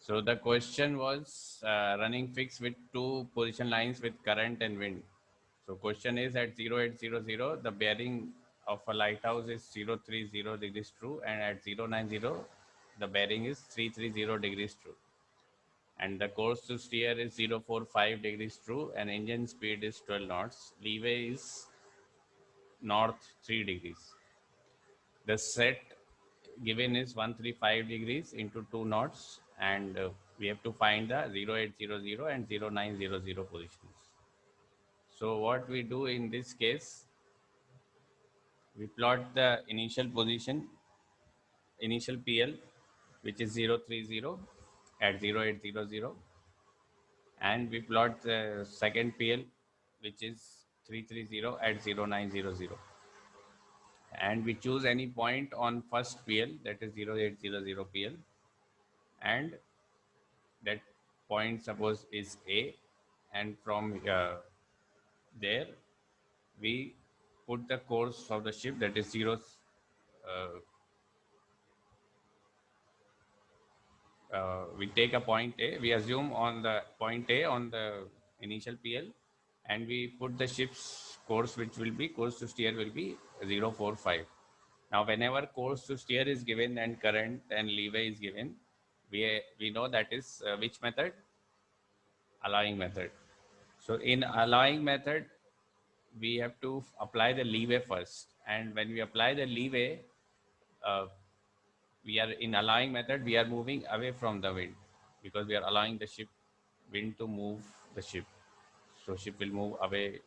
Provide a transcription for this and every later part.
So the question was running fixed with two position lines with current and wind. So question is at 0800, the bearing of a lighthouse is 030 degrees true, and at 090, the bearing is 330 degrees true. And the course to steer is 045 degrees true, and engine speed is 12 knots. Leeway is north 3 degrees. The set given is 135 degrees into 2 knots, and we have to find the 0800 and 0900 positions. So what we do in this case, we plot the initial position, initial PL, which is 030 at 0800, and we plot the second PL, which is 330 at 0900. And we choose any point on first PL, that is 0800 PL, and that point suppose is A, and from there we put the course of the ship, that is uh, we take a point A, we assume on the point A on the initial PL, and we put the ship's course, which will be course to steer will be 045. Now whenever course to steer is given and current and leeway is given, we know that is which method? Allowing method. So in allowing method, we have to apply the leeway first, and when we apply the leeway, uh, we are in allowing method, we are moving away from the wind, because we are allowing the ship wind to move the ship. So ship will move away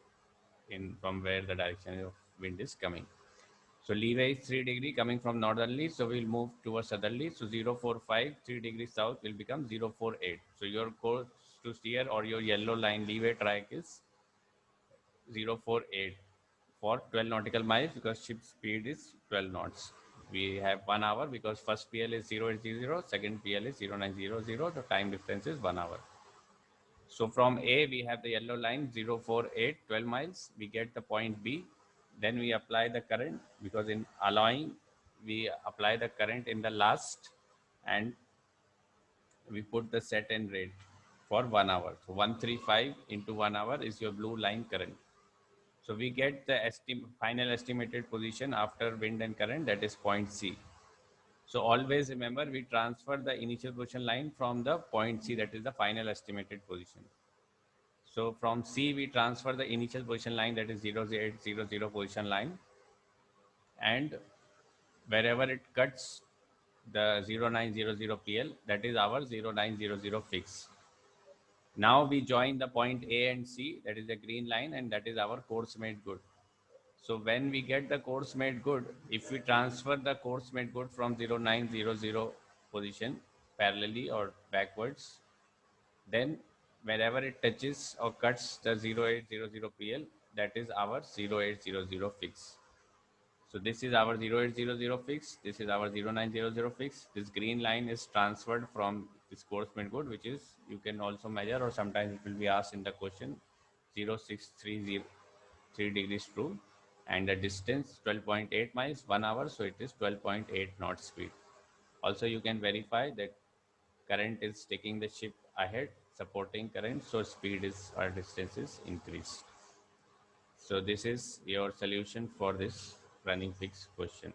in from where the direction of wind is coming. So leeway is 3 degree coming from northerly, so we'll move towards southerly. So 045, 3 degrees south will become 048. So your course to steer or your yellow line leeway track is 048 for 12 nautical miles, because ship speed is 12 knots. We have 1 hour because first PL is 0800, second PL is 0900. The time difference is 1 hour. So from A, we have the yellow line 048, 12 miles. We get the point B. Then we apply the current, because in allowing, we apply the current in the last, and we put the set and rate for 1 hour. So 135 into 1 hour is your blue line current. So we get the final estimated position after wind and current, that is point C. So always remember, we transfer the initial position line from the point C, that is the final estimated position. So from C, we transfer the initial position line, that is 0800 position line, and wherever it cuts the 0900 PL, that is our 0900 fix. Now we join the point A and C, that is the green line, and that is our course made good. So when we get the course made good, if we transfer the course made good from 0900 position parallelly or backwards, then wherever it touches or cuts the 0800 PL, that is our 0800 fix. So this is our 0800 fix, this is our 0900 fix. This green line is transferred from this course made good, which is, you can also measure, or sometimes it will be asked in the question, 0630 3 degrees true, and the distance 12.8 miles, 1 hour, so it is 12.8 knot speed. Also you can verify that current is taking the ship ahead, supporting current, so speed is or distance is increased. So this is your solution for this running fix question.